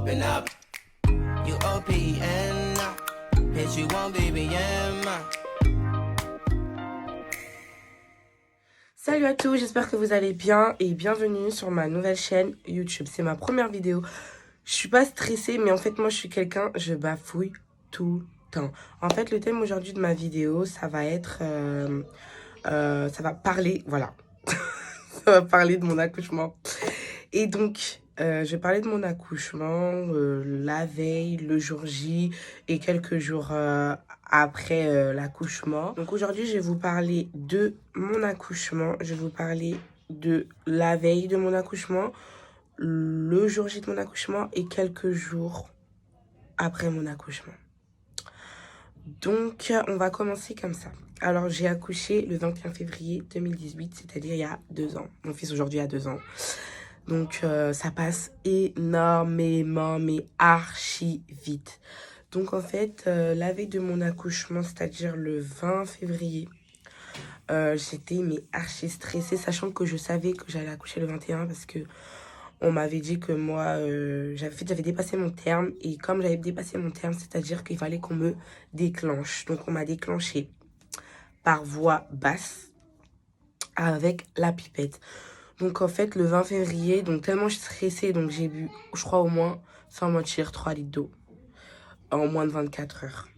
open up. You OPN, bitch, you want BBM. Salut à tous, j'espère que vous allez bien et bienvenue sur ma nouvelle chaîne YouTube. C'est ma première vidéo. Je suis pas stressée, mais en fait, moi, je suis quelqu'un, je bafouille tout le temps. En fait, le thème aujourd'hui de ma vidéo, ça va être... ça va parler, voilà. Ça va parler de mon accouchement. Et donc, je vais parler de mon accouchement la veille, le jour J et quelques jours après l'accouchement. Donc aujourd'hui, je vais vous parler de mon accouchement. Je vais vous parler de la veille de mon accouchement, le jour J de mon accouchement et quelques jours après mon accouchement. Donc, on va commencer comme ça. Alors, j'ai accouché le 21 février 2018, c'est-à-dire il y a 2 ans. Mon fils aujourd'hui a 2 ans. Donc, ça passe énormément, mais archi vite. Donc, en fait, la veille de mon accouchement, c'est-à-dire le 20 février, j'étais mais archi stressée, sachant que je savais que j'allais accoucher le 21 parce que on m'avait dit que moi, j'avais dépassé mon terme. Et comme j'avais dépassé mon terme, c'est-à-dire qu'il fallait qu'on me déclenche. Donc, on m'a déclenché par voie basse avec la pipette. Donc, en fait, le 20 février, donc tellement je suis stressée, donc j'ai bu, je crois, au moins, sans mentir, 3 litres d'eau en moins de 24 heures.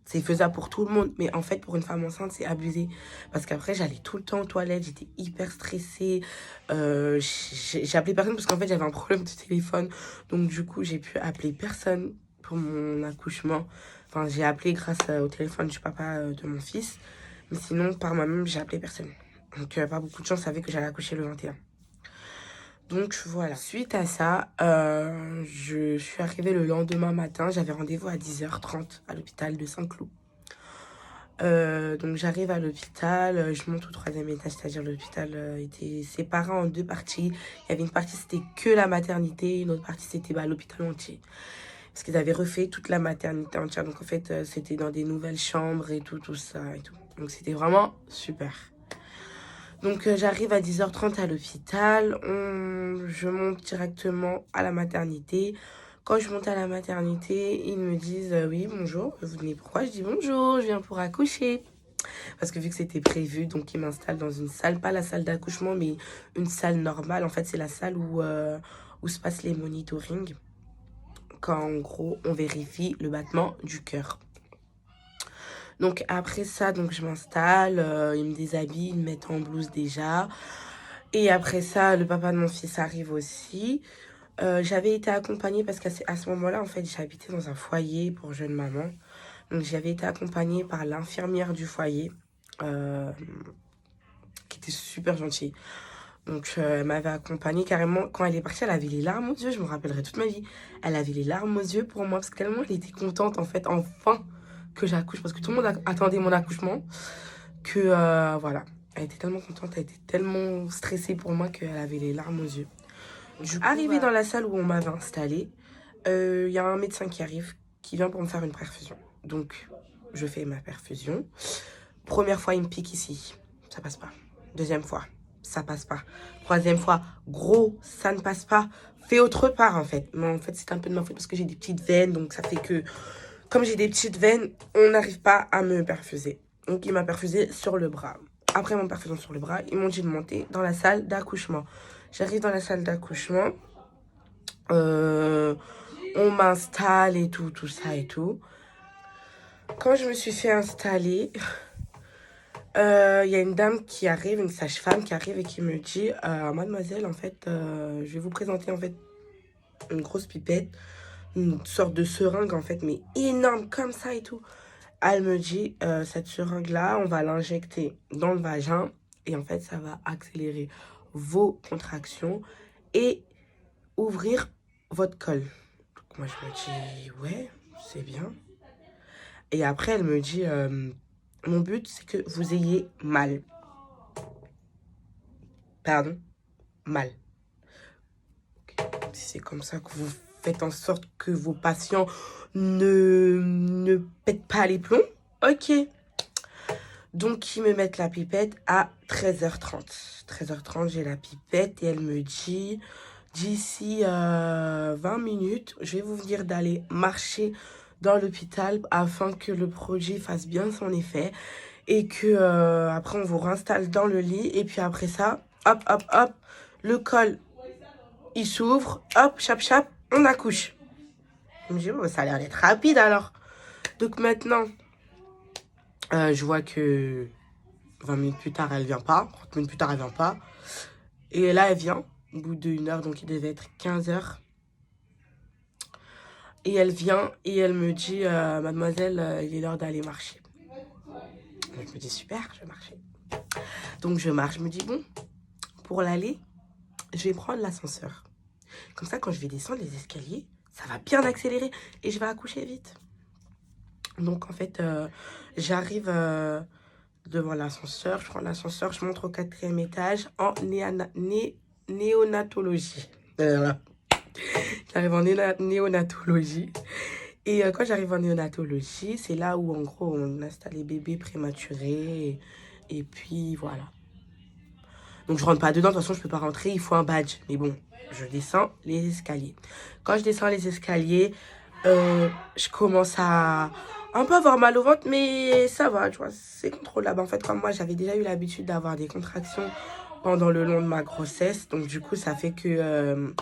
C'est faisable pour tout le monde, mais en fait, pour une femme enceinte, c'est abusé. Parce qu'après, j'allais tout le temps aux toilettes, j'étais hyper stressée. J'ai appelé personne parce qu'en fait, j'avais un problème de téléphone. Donc, du coup, j'ai pu appeler personne pour mon accouchement. Enfin, j'ai appelé grâce au téléphone du papa de mon fils. Mais sinon, par moi-même, j'ai appelé personne. Donc, pas beaucoup de chance, je savais que j'allais accoucher le 21. Donc voilà, suite à ça, je suis arrivée le lendemain matin. J'avais rendez-vous à 10h30 à l'hôpital de Saint-Cloud. Donc j'arrive à l'hôpital, je monte au 3e étage, c'est-à-dire l'hôpital était séparé en 2 parties. Il y avait une partie, c'était que la maternité, une autre partie, c'était l'hôpital entier. Parce qu'ils avaient refait toute la maternité entière. Donc en fait, c'était dans des nouvelles chambres et tout ça et tout. Donc c'était vraiment super. Donc j'arrive à 10h30 à l'hôpital, je monte directement à la maternité. Quand je monte à la maternité, ils me disent oui, bonjour, vous venez pourquoi? Je dis bonjour, je viens pour accoucher. Parce que vu que c'était prévu, donc ils m'installent dans une salle, pas la salle d'accouchement, mais une salle normale. En fait, c'est la salle où se passent les monitorings. Quand en gros, on vérifie le battement du cœur. Donc après ça, donc je m'installe, ils me déshabillent, ils me mettent en blouse déjà. Et après ça, le papa de mon fils arrive aussi. J'avais été accompagnée parce qu'à ce moment-là, en fait, j'habitais dans un foyer pour jeunes mamans. Donc j'avais été accompagnée par l'infirmière du foyer, qui était super gentille. Donc elle m'avait accompagnée carrément. Quand elle est partie, elle avait les larmes aux yeux, je me rappellerai toute ma vie. Elle avait les larmes aux yeux pour moi parce que tellement elle était contente, en fait, enfin que j'accouche. Parce que tout le monde attendait mon accouchement. Que voilà, elle était tellement contente, elle était tellement stressée pour moi qu'elle avait les larmes aux yeux. Arrivée dans la salle où on m'avait installée, y a un médecin qui arrive, qui vient pour me faire une perfusion. Donc, je fais ma perfusion. Première fois, il me pique ici, ça passe pas. Deuxième fois, ça passe pas. Troisième fois, gros, ça ne passe pas. Fait autre part, en fait. Mais en fait, c'est un peu de ma faute parce que j'ai des petites veines, donc ça fait que, comme j'ai des petites veines, on n'arrive pas à me perfuser. Donc, il m'a perfusé sur le bras. Après mon perfusion sur le bras, ils m'ont dit de monter dans la salle d'accouchement. J'arrive dans la salle d'accouchement. On m'installe et tout ça et tout. Quand je me suis fait installer, y a une dame qui arrive, une sage-femme qui arrive et qui me dit mademoiselle, en fait, je vais vous présenter en fait une grosse pipette, une sorte de seringue en fait, mais énorme comme ça et tout. Elle me dit cette seringue-là, on va l'injecter dans le vagin et en fait, ça va accélérer vos contractions et ouvrir votre col. Donc moi, je me dis ouais, c'est bien. Et après, elle me dit mon but, c'est que vous ayez mal. Pardon, mal. Si c'est comme ça que vous faites en sorte que vos patients ne pètent pas les plombs, ok. Donc, ils me mettent la pipette à 13h30. 13h30, j'ai la pipette et elle me dit d'ici 20 minutes, je vais vous dire d'aller marcher dans l'hôpital afin que le produit fasse bien son effet et que après on vous réinstalle dans le lit et puis après ça, hop, hop, hop, le col, il s'ouvre, hop, chap, chap, on accouche. Je me dis, oh, ça a l'air d'être rapide alors. Donc maintenant, je vois que 20 minutes plus tard, elle vient pas. 30 minutes plus tard, elle vient pas. Et là, elle vient, au bout d'une heure, donc il devait être 15 heures. Et elle vient et elle me dit, mademoiselle, il est l'heure d'aller marcher. Donc, je me dis, super, je vais marcher. Donc je marche, je me dis, bon, pour l'aller, je vais prendre l'ascenseur. Comme ça, quand je vais descendre les escaliers, ça va bien accélérer et je vais accoucher vite. Donc en fait, j'arrive devant l'ascenseur, je prends l'ascenseur, je monte au 4e étage en néonatologie. J'arrive en néonatologie. Et quand j'arrive en néonatologie, c'est là où en gros on installe les bébés prématurés. Et puis voilà. Donc je rentre pas dedans, de toute façon je peux pas rentrer, il faut un badge. Mais bon, je descends les escaliers. Quand je descends les escaliers, je commence à un peu avoir mal au ventre, mais ça va, tu vois, c'est contrôlable. En fait, comme moi, j'avais déjà eu l'habitude d'avoir des contractions pendant le long de ma grossesse. Donc du coup, ça fait que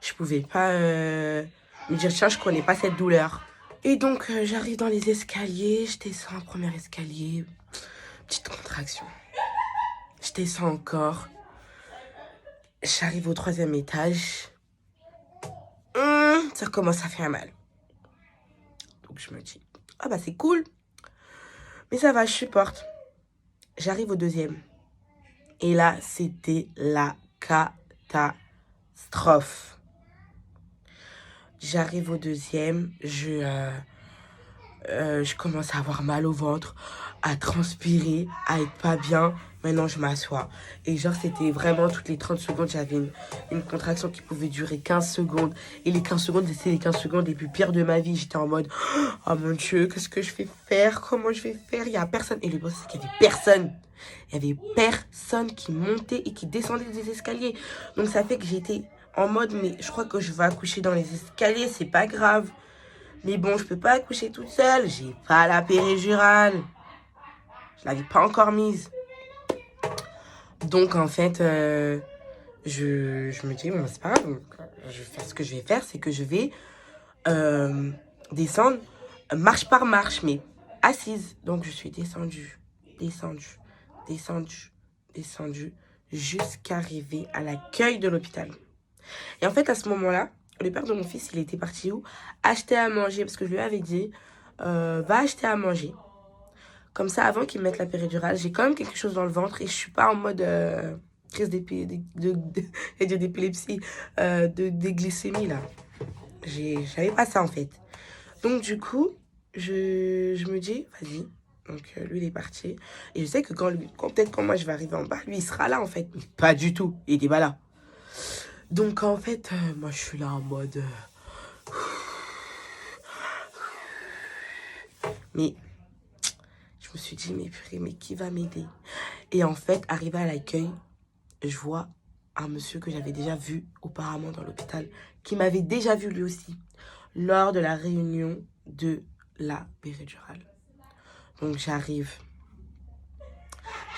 je pouvais pas me dire, tiens, je connais pas cette douleur. Et donc, j'arrive dans les escaliers, je descends un premier escalier, petite contraction. Je descends encore. J'arrive au 3e étage. Ça commence à faire mal. Donc je me dis, ah bah c'est cool. Mais ça va, je supporte. J'arrive au 2e. Et là, c'était la catastrophe. J'arrive au 2e. Je commence à avoir mal au ventre, à transpirer, à être pas bien. Maintenant, je m'assois. Et genre, c'était vraiment toutes les 30 secondes, j'avais une contraction qui pouvait durer 15 secondes. Et les 15 secondes, c'était les 15 secondes les plus pires de ma vie. J'étais en mode, oh mon Dieu, qu'est-ce que je vais faire? Comment je vais faire? Il n'y a personne. Et le boss, c'est qu'il n'y avait personne. Il n'y avait personne qui montait et qui descendait des escaliers. Donc, ça fait que j'étais en mode, mais je crois que je vais accoucher dans les escaliers, c'est pas grave. Mais bon, je peux pas accoucher toute seule. J'ai pas la péridurale. Je l'avais pas encore mise. Donc, en fait, je me dis, bon, c'est pas grave. Donc, ce que je vais faire, c'est que je vais descendre marche par marche, mais assise. Donc, je suis descendue, jusqu'à arriver à l'accueil de l'hôpital. Et en fait, à ce moment-là, le père de mon fils, il était parti où? Acheter à manger, parce que je lui avais dit, va acheter à manger. Comme ça, avant qu'il me mette la péridurale, j'ai quand même quelque chose dans le ventre et je suis pas en mode crise d'épilepsie, de glycémie, là. J'avais pas ça, en fait. Donc, du coup, je me dis, vas-y. Donc, lui, il est parti. Et je sais que peut-être quand moi, je vais arriver en bas, lui, il sera là, en fait. Mais pas du tout. Il était pas là. Donc, en fait, moi, je suis là en mode... Mais je me suis dit, mais purée, mais qui va m'aider? Et en fait, arrivé à l'accueil, je vois un monsieur que j'avais déjà vu auparavant dans l'hôpital, qui m'avait déjà vu lui aussi, lors de la réunion de la péridurale. Donc, j'arrive.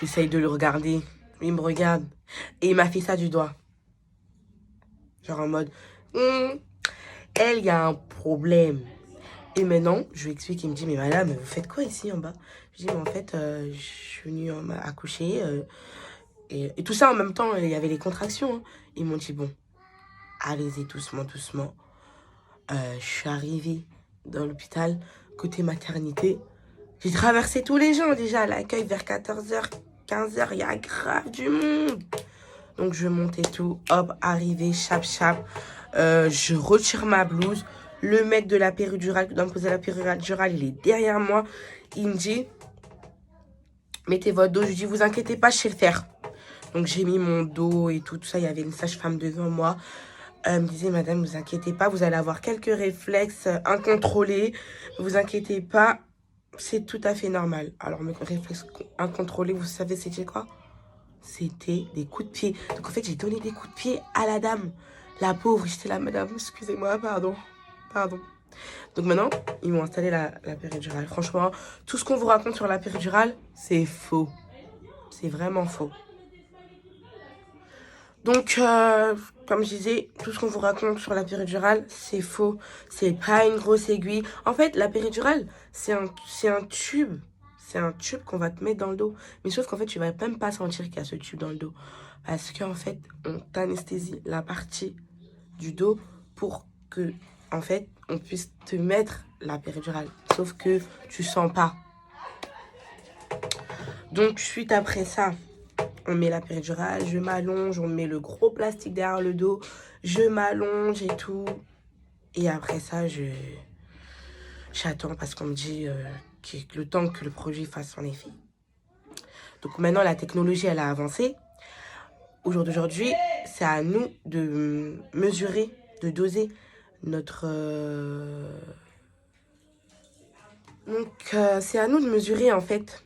J'essaye de le regarder. Il me regarde. Et il m'a fait ça du doigt. Genre en mode, elle, il y a un problème. Et maintenant, je lui explique, il me dit, mais madame, vous faites quoi ici en bas? Je dis, mais en fait, je suis venue accoucher. Et tout ça en même temps, il y avait les contractions. Hein. Ils m'ont dit, bon, allez-y doucement, doucement. Je suis arrivée dans l'hôpital, côté maternité. J'ai traversé tous les gens déjà à l'accueil vers 14h, 15h. Il y a grave du monde. Donc, je montais tout, hop, arrivé, chap, chap. Je retire ma blouse. Le mec de la péridurale, qui doit me poser la péridurale, il est derrière moi. Il me dit, mettez votre dos. Je lui dis, vous inquiétez pas, je sais le faire. Donc, j'ai mis mon dos et tout ça. Il y avait une sage-femme devant moi. Elle me disait, madame, vous inquiétez pas, vous allez avoir quelques réflexes incontrôlés. Vous inquiétez pas, c'est tout à fait normal. Alors, mes réflexes incontrôlés, vous savez, c'était quoi? c'était des coups de pied. Donc en fait, j'ai donné des coups de pied à la dame. La pauvre, j'étais là, madame, excusez-moi, pardon. Donc maintenant, ils m'ont installé la péridurale. Franchement, tout ce qu'on vous raconte sur la péridurale, c'est faux. C'est vraiment faux. Donc, comme je disais, tout ce qu'on vous raconte sur la péridurale, c'est faux. C'est pas une grosse aiguille. En fait, la péridurale, c'est un tube. C'est un tube qu'on va te mettre dans le dos. Mais sauf qu'en fait, tu vas même pas sentir qu'il y a ce tube dans le dos. Parce qu'en fait, on t'anesthésie la partie du dos pour que, en fait, on puisse te mettre la péridurale. Sauf que tu sens pas. Donc, suite après ça, on met la péridurale, je m'allonge, on met le gros plastique derrière le dos, je m'allonge et tout. Et après ça, j'attends parce qu'on me dit que le temps que le produit fasse son effet. Donc maintenant, la technologie, elle a avancé. Au jour d'aujourd'hui, c'est à nous de mesurer, de doser notre... Donc, c'est à nous de mesurer, en fait,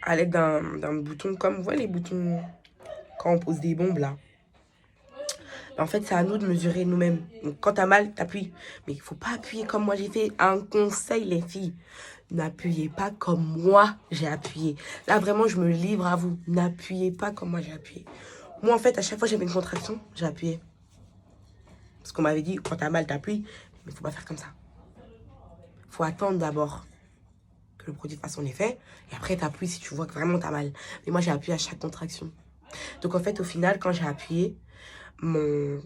à l'aide d'un bouton, comme vous voyez les boutons quand on pose des bombes, là. En fait, c'est à nous de mesurer nous-mêmes. Donc, quand t'as mal, t'appuies. Mais il faut pas appuyer comme moi j'ai fait. Un conseil, les filles. N'appuyez pas comme moi j'ai appuyé. Là, vraiment, je me livre à vous. N'appuyez pas comme moi j'ai appuyé. Moi, en fait, à chaque fois que j'avais une contraction, j'ai appuyé. Parce qu'on m'avait dit, quand t'as mal, t'appuies. Mais il faut pas faire comme ça. Il faut attendre d'abord que le produit fasse son effet. Et après, t'appuies si tu vois que vraiment t'as mal. Mais moi, j'ai appuyé à chaque contraction. Donc, en fait, au final, quand j'ai appuyé, mon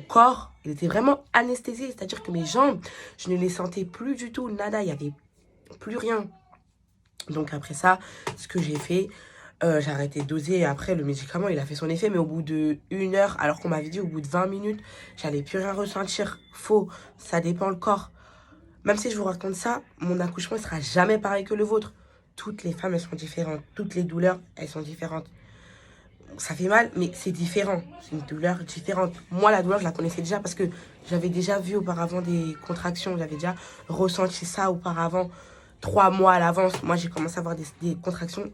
corps, il était vraiment anesthésié. C'est-à-dire que mes jambes, je ne les sentais plus du tout. Nada, il n'y avait plus rien. Donc, après ça, ce que j'ai fait, j'ai arrêté de doser. Et après, le médicament, il a fait son effet. Mais au bout de 1 heure, alors qu'on m'avait dit au bout de 20 minutes, j'allais plus rien ressentir. Faux, ça dépend le corps. Même si je vous raconte ça, mon accouchement ne sera jamais pareil que le vôtre. Toutes les femmes, elles sont différentes. Toutes les douleurs, elles sont différentes. Ça fait mal, mais c'est différent. C'est une douleur différente. Moi, la douleur, je la connaissais déjà parce que j'avais déjà vu auparavant des contractions. J'avais déjà ressenti ça auparavant, 3 mois à l'avance. Moi, j'ai commencé à avoir des contractions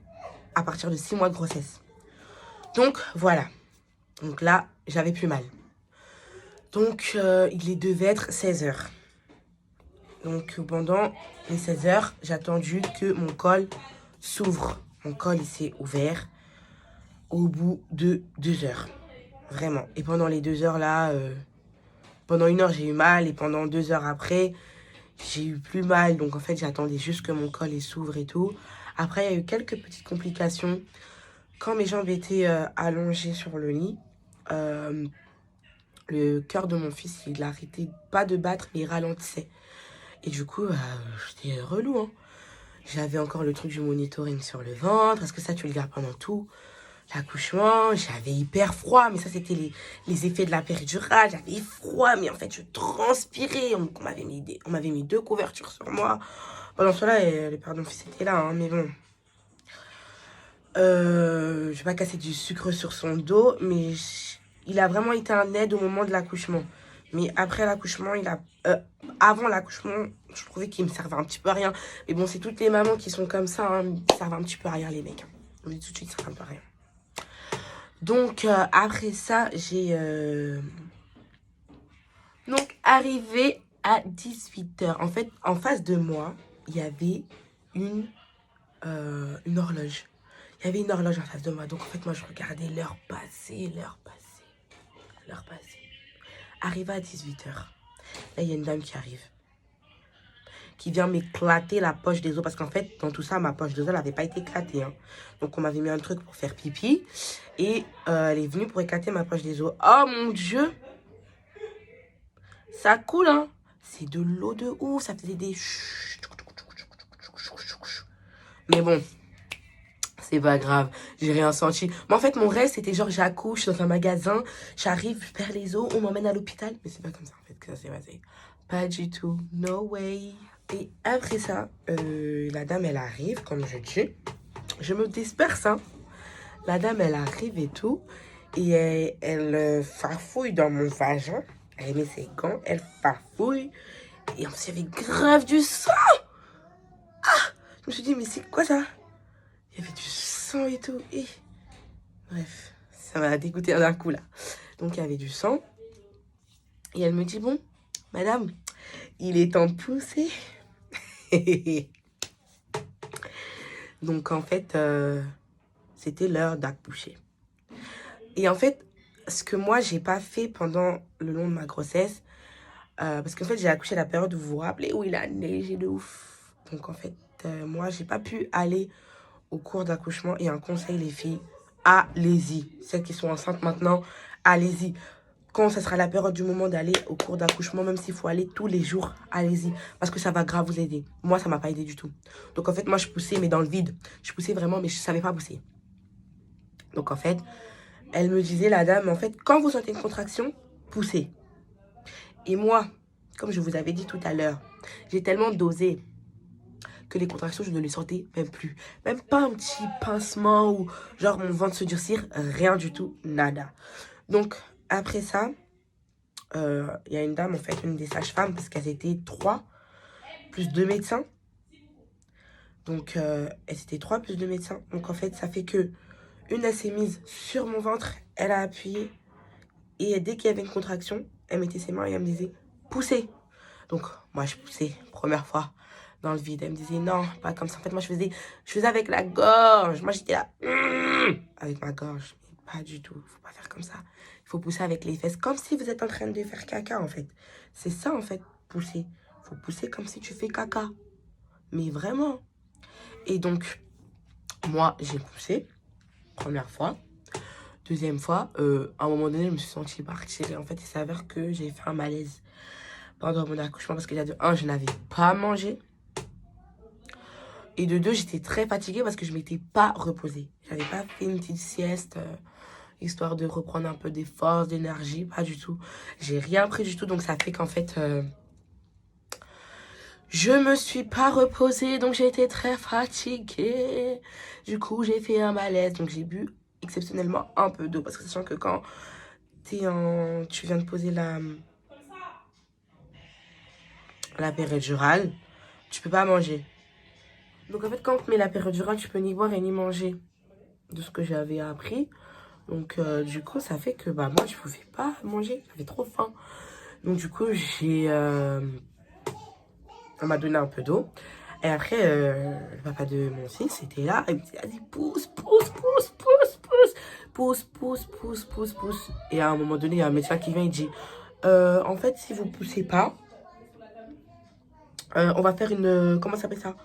à partir de 6 mois de grossesse. Donc, voilà. Donc là, j'avais plus mal. Donc, il devait être 16 heures. Donc, pendant les 16 heures, j'ai attendu que mon col s'ouvre. Mon col, il s'est ouvert au bout de 2 heures. Vraiment. Et pendant les 2 heures là, pendant 1 heure j'ai eu mal et pendant 2 heures après, j'ai eu plus mal. Donc en fait, j'attendais juste que mon col s'ouvre et tout. Après, il y a eu quelques petites complications. Quand mes jambes étaient allongées sur le lit, le cœur de mon fils, il arrêtait pas de battre, mais il ralentissait. Et du coup, j'étais relou, hein. J'avais encore le truc du monitoring sur le ventre. Est-ce que ça, tu le gardes pendant tout l'accouchement? J'avais hyper froid, mais ça, c'était les effets de la péridurale. J'avais froid, mais en fait, je transpirais. On m'avait mis 2 couvertures sur moi. Pendant cela, le père de mon fils était là, hein, mais bon. Je vais pas casser du sucre sur son dos, mais il a vraiment été un aide au moment de l'accouchement. Mais après l'accouchement, avant l'accouchement, je trouvais qu'il me servait un petit peu à rien. Mais bon, c'est toutes les mamans qui sont comme ça, hein, ils servent un petit peu à rien, les mecs. On dit tout de suite, ça servent un peu à rien. Donc, après ça, j'ai... Donc, arrivé à 18h. En fait, en face de moi, il y avait une horloge. Il y avait une horloge en face de moi. Donc, en fait, moi, je regardais l'heure passer. Arrivé à 18h. Là, il y a une dame qui arrive. Qui vient m'éclater la poche des os. Parce qu'en fait, dans tout ça, ma poche des os, elle n'avait pas été éclatée. Hein. Donc, on m'avait mis un truc pour faire pipi. Et elle est venue pour éclater ma poche des os. Oh, mon Dieu! Ça coule, hein? C'est de l'eau de ouf. Ça faisait des... Mais bon... C'est pas grave, j'ai rien senti. Mais en fait, mon rêve, c'était genre, j'accouche dans un magasin, j'arrive, je perds les os, on m'emmène à l'hôpital. Mais c'est pas comme ça, en fait, que ça s'est passé. Pas du tout, no way. Et après ça, la dame, elle arrive, comme je dis. Je me disperse, hein. La dame, elle arrive et tout. Et elle farfouille dans mon vagin. Elle met ses gants, elle farfouille. Et en plus, il y avait grave du sang. Ah! Je me suis dit, mais c'est quoi ça? Il y avait du sang et tout. Et Bref, ça m'a dégoûté d'un coup là. Donc il y avait du sang. Et elle me dit, bon, madame, il est temps de pousser. Donc en fait, c'était l'heure d'accoucher. Et en fait, ce que moi, j'ai pas fait pendant le long de ma grossesse, parce qu'en fait, j'ai accouché à la période où vous vous rappelez, où il a neigé de ouf. Donc en fait, moi, j'ai pas pu aller au cours d'accouchement. Et un conseil, les filles, allez-y. Celles qui sont enceintes maintenant, allez-y. Quand ça sera la période du moment d'aller au cours d'accouchement, même s'il faut aller tous les jours, allez-y. Parce que ça va grave vous aider. Moi, ça m'a pas aidé du tout. Donc en fait, moi, je poussais, mais dans le vide. Je poussais vraiment, mais je savais pas pousser. Donc en fait, elle me disait, la dame, en fait, quand vous sentez une contraction, poussez. Et moi, comme je vous avais dit tout à l'heure, j'ai tellement dosé que les contractions, je ne les sentais même plus. Même pas un petit pincement ou genre mon ventre se durcir, rien du tout, nada. Donc, après ça, y a une dame, en fait, une des sages-femmes, parce qu'elles étaient 3, plus 2 médecins. Donc, elles étaient 3 plus 2 médecins. Donc, en fait, ça fait que une, elle s'est mise sur mon ventre, elle a appuyé. Et dès qu'il y avait une contraction, elle mettait ses mains et elle me disait, poussez. Donc, moi, je poussais, première fois, dans le vide. Elle me disait, non, pas comme ça. En fait, moi, je faisais avec la gorge. Moi, j'étais là, avec ma gorge. Mais pas du tout. Il faut pas faire comme ça. Il faut pousser avec les fesses, comme si vous êtes en train de faire caca, en fait. C'est ça, en fait, pousser. Il faut pousser comme si tu fais caca. Mais vraiment. Et donc, moi, j'ai poussé, première fois. Deuxième fois, à un moment donné, je me suis sentie partir. Et en fait, il s'avère que j'ai fait un malaise pendant mon accouchement. Parce que déjà, de 1, je n'avais pas mangé. Et de 2, j'étais très fatiguée parce que je ne m'étais pas reposée. J'avais pas fait une petite sieste, histoire de reprendre un peu des forces, d'énergie. Pas du tout. J'ai rien pris du tout. Donc, ça fait qu'en fait, je me suis pas reposée. Donc, j'ai été très fatiguée. Du coup, j'ai fait un malaise. Donc, j'ai bu exceptionnellement un peu d'eau. Parce que sachant que quand tu viens de poser la péridurale, tu peux pas manger. Donc en fait, quand on te met la péridurale, tu peux ni boire et ni manger, de ce que j'avais appris. Donc du coup, ça fait que bah moi, je pouvais pas manger, j'avais trop faim. Donc du coup, on m'a donné un peu d'eau. Et après, le papa de mon fils était là, il me dit, vas-y, pousse, pousse, pousse, pousse, pousse, pousse, pousse, pousse, pousse, pousse. Et à un moment donné, il y a un médecin qui vient, il dit, en fait, si vous poussez pas, on va faire une, comment ça s'appelle ça?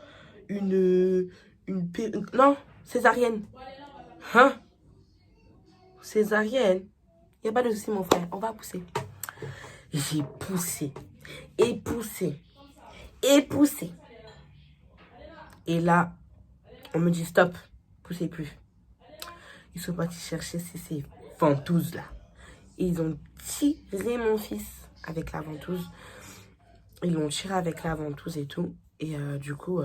Non, césarienne. Hein? Césarienne? Il n'y a pas de souci, mon frère, on va pousser. J'ai poussé, et poussé, et poussé. Et là, on me dit stop, poussez plus. Ils sont partis chercher ces ventouses là. Et ils ont tiré mon fils avec la ventouse. Ils l'ont tiré avec la ventouse et tout. Et du coup,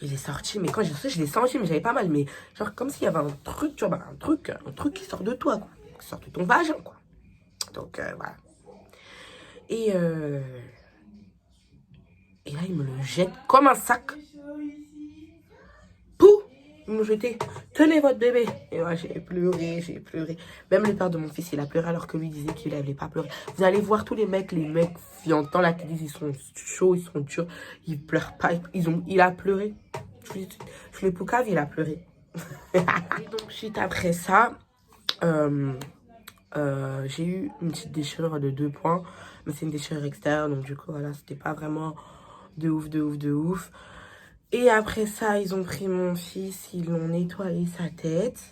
il est sorti. Mais quand j'ai sorti, je l'ai senti, mais j'avais pas mal. Mais genre comme s'il y avait un truc, tu vois, un truc qui sort de toi, quoi. Qui sort de ton vagin, quoi. Donc voilà. Et là, il me le jette comme un sac. Pouh! Ils m'ont jeté. Tenez votre bébé. Et moi, j'ai pleuré, j'ai pleuré. Même le père de mon fils, il a pleuré alors que lui disait qu'il n'avait pas pleuré. Vous allez voir tous les mecs fiantants là qui disent ils sont chauds, ils sont durs. Ils pleurent pas. Il a pleuré. Je l'ai poucave, il a pleuré. Et donc, suite après ça, j'ai eu une petite déchirure de 2 points. Mais c'est une déchirure extérieure. Donc, du coup, voilà, c'était pas vraiment de ouf, de ouf, de ouf. Et après ça, ils ont pris mon fils, ils l'ont nettoyé sa tête.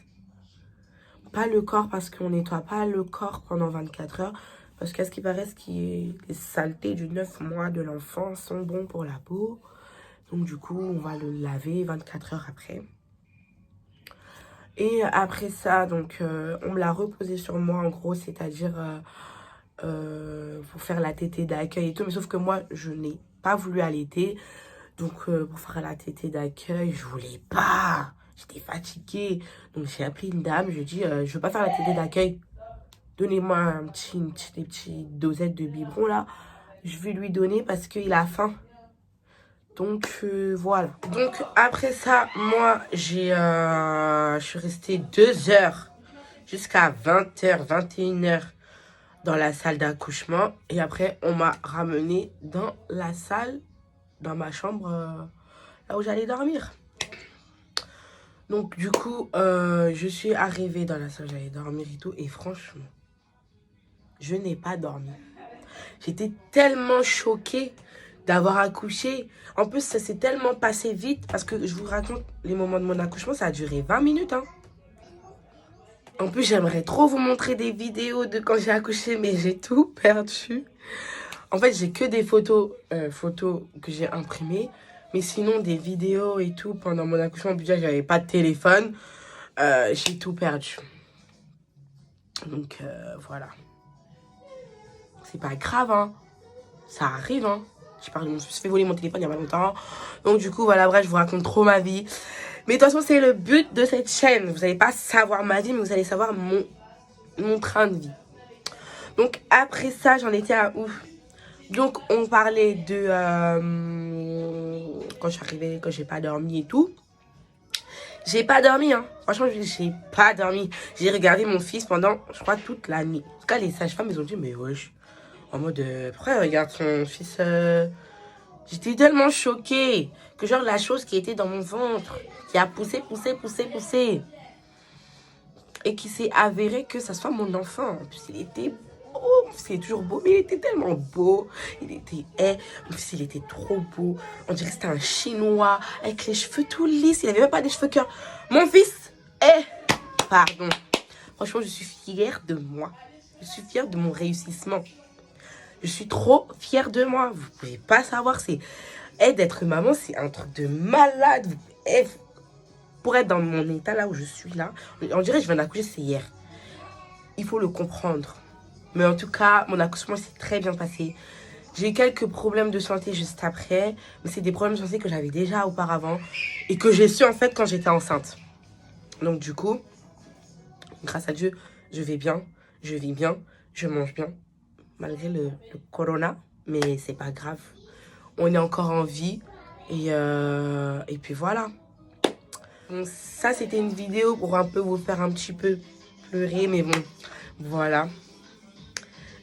Pas le corps, parce qu'on nettoie pas le corps pendant 24 heures. Parce qu'à ce qui paraît, les saletés du 9 mois de l'enfant sont bons pour la peau. Donc du coup, on va le laver 24 heures après. Et après ça, donc, on me l'a reposé sur moi, en gros, c'est-à-dire pour faire la tétée d'accueil et tout. Mais sauf que moi, je n'ai pas voulu allaiter. Donc, pour faire la tétée d'accueil, je voulais pas. J'étais fatiguée. Donc, j'ai appelé une dame. Je lui ai dit, je veux pas faire la tétée d'accueil. Donnez-moi des petites dosettes de biberon, là. Je vais lui donner parce qu'il a faim. Donc, voilà. Donc, après ça, moi, je suis restée 2 heures jusqu'à 20h, 21h dans la salle d'accouchement. Et après, on m'a ramené dans la salle, dans ma chambre, là où j'allais dormir. Donc, du coup, je suis arrivée dans la salle où j'allais dormir et tout. Et franchement, je n'ai pas dormi. J'étais tellement choquée d'avoir accouché. En plus, ça s'est tellement passé vite. Parce que je vous raconte, les moments de mon accouchement, ça a duré 20 minutes. Hein. En plus, j'aimerais trop vous montrer des vidéos de quand j'ai accouché. Mais j'ai tout perdu. En fait, j'ai que des photos que j'ai imprimées. Mais sinon, des vidéos et tout, pendant mon accouchement, déjà, j'avais pas de téléphone. J'ai tout perdu. Donc, voilà. C'est pas grave, hein. Ça arrive, hein. Je me suis fait voler mon téléphone il y a pas longtemps. Donc, du coup, voilà, bref, je vous raconte trop ma vie. Mais de toute façon, c'est le but de cette chaîne. Vous n'allez pas savoir ma vie, mais vous allez savoir mon train de vie. Donc, après ça, j'en étais à ouf. Donc, on parlait de... quand je suis arrivée, quand j'ai pas dormi et tout. J'ai pas dormi, hein. Franchement, j'ai pas dormi. J'ai regardé mon fils pendant, je crois, toute la nuit. En tout cas, les sages-femmes, ils ont dit, mais wesh. En mode, pourquoi elle regarde son fils J'étais tellement choquée que genre la chose qui était dans mon ventre, qui a poussé. Et qui s'est avéré que ça soit mon enfant. En plus, il était beau. C'est toujours beau, mais il était tellement beau. Il était, mon fils, il était trop beau. On dirait que c'était un Chinois avec les cheveux tout lisses. Il n'avait même pas des cheveux cœur. Mon fils pardon. Franchement, je suis fière de moi. Je suis fière de mon réussissement. Je suis trop fière de moi. Vous pouvez pas savoir, c'est... d'être maman, c'est un truc de malade. Pour être dans mon état là où je suis là, on dirait que je viens d'accoucher, c'est hier. Il faut le comprendre. Mais en tout cas, mon accouchement s'est très bien passé. J'ai eu quelques problèmes de santé juste après. Mais c'est des problèmes de santé que j'avais déjà auparavant. Et que j'ai su en fait quand j'étais enceinte. Donc du coup, grâce à Dieu, je vais bien. Je vis bien. Je mange bien. Malgré le corona. Mais c'est pas grave. On est encore en vie. Et puis voilà. Donc ça, c'était une vidéo pour un peu vous faire un petit peu pleurer. Mais bon, voilà.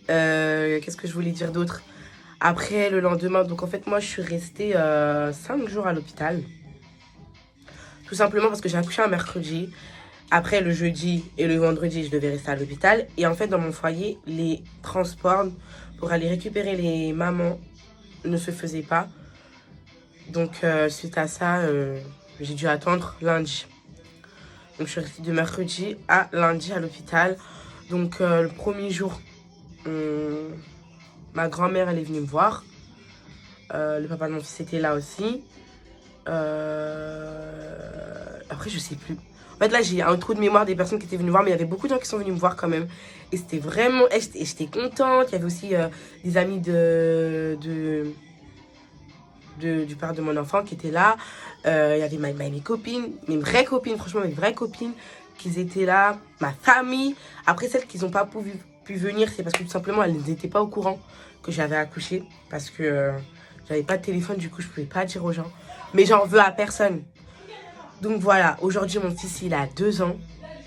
Qu'est-ce que je voulais dire d'autre? Après, le lendemain, donc en fait, moi, je suis restée 5 jours à l'hôpital. Tout simplement parce que j'ai accouché un mercredi. Après, le jeudi et le vendredi, je devais rester à l'hôpital. Et en fait, dans mon foyer, les transports pour aller récupérer les mamans ne se faisaient pas. Donc, suite à ça, j'ai dû attendre lundi. Donc, je suis restée de mercredi à lundi à l'hôpital. Donc, le premier jour, ma grand-mère, elle est venue me voir. Le papa de mon fils était là aussi. Après, je sais plus. En fait, là, j'ai un trou de mémoire des personnes qui étaient venues me voir. Mais il y avait beaucoup de gens qui sont venus me voir quand même. Et c'était vraiment... J'étais contente. Il y avait aussi des amis du père de mon enfant qui étaient là. Il y avait mes copines, mes vraies copines, franchement, mes vraies copines qui étaient là. Ma famille. Après, celles qui n'ont pas pu venir, c'est parce que tout simplement, elles n'étaient pas au courant que j'avais accouché. Parce que j'avais pas de téléphone, du coup, je pouvais pas dire aux gens. Mais j'en veux à personne. Donc voilà, aujourd'hui, mon fils, il a 2 ans.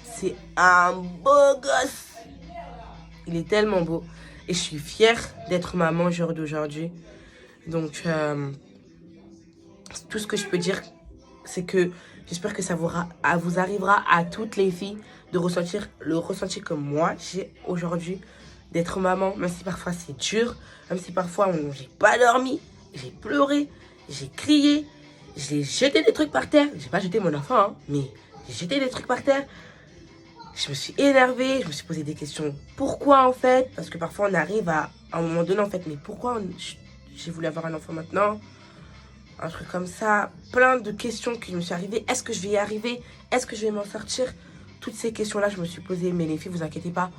C'est un beau gosse. Il est tellement beau. Et je suis fière d'être maman jour d'aujourd'hui. Donc, tout ce que je peux dire, c'est que j'espère que ça vous arrivera à toutes les filles de ressentir le ressenti que moi j'ai aujourd'hui d'être maman, même si parfois c'est dur, même si parfois j'ai pas dormi, j'ai pleuré, j'ai crié, j'ai jeté des trucs par terre. J'ai pas jeté mon enfant, hein, mais j'ai jeté des trucs par terre. Je me suis énervée, je me suis posé des questions. Pourquoi en fait? Parce que parfois on arrive à un moment donné en fait, mais pourquoi j'ai voulu avoir un enfant maintenant? Un truc comme ça, plein de questions qui me sont arrivées. Est-ce que je vais y arriver? Est-ce que je vais m'en sortir? Toutes ces questions-là, je me suis posée. Mais les filles, vous inquiétez pas.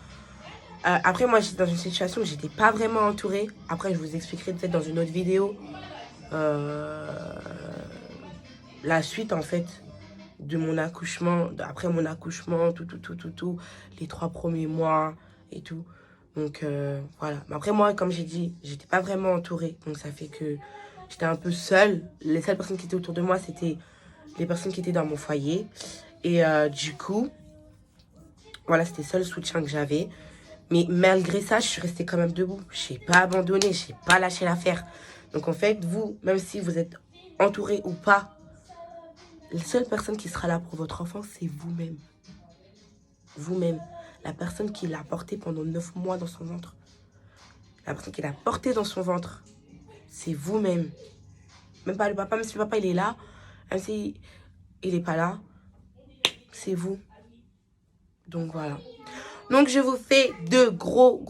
Après, moi, j'étais dans une situation où j'étais pas vraiment entourée. Après, je vous expliquerai peut-être dans une autre vidéo la suite, en fait, de mon accouchement. Après mon accouchement, tout. Les 3 premiers mois et tout. Donc, voilà. Mais après, moi, comme j'ai dit, j'étais pas vraiment entourée. Donc, ça fait que... j'étais un peu seule. Les seules personnes qui étaient autour de moi, c'était les personnes qui étaient dans mon foyer. Et du coup, Voilà, c'était le seul soutien que j'avais. Mais malgré ça, je suis restée quand même debout. Je n'ai pas abandonné, je n'ai pas lâché l'affaire. Donc en fait, vous, même si vous êtes entouré ou pas, la seule personne qui sera là pour votre enfant, c'est vous-même. Vous-même. La personne qui l'a porté pendant 9 mois dans son ventre. La personne qui l'a porté dans son ventre, c'est vous-même. Même pas le papa, même si le papa il est là, même si il n'est pas là, c'est vous. Donc voilà. Donc je vous fais de gros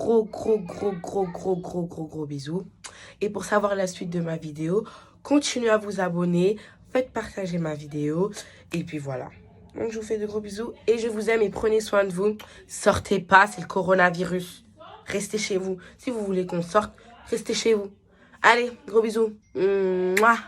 bisous. Et pour savoir la suite de ma vidéo, continuez à vous abonner, faites partager ma vidéo. Et puis voilà. Donc je vous fais de gros bisous et je vous aime et prenez soin de vous. Sortez pas, c'est le coronavirus. Restez chez vous. Si vous voulez qu'on sorte, restez chez vous. Allez, gros bisous. Mouah.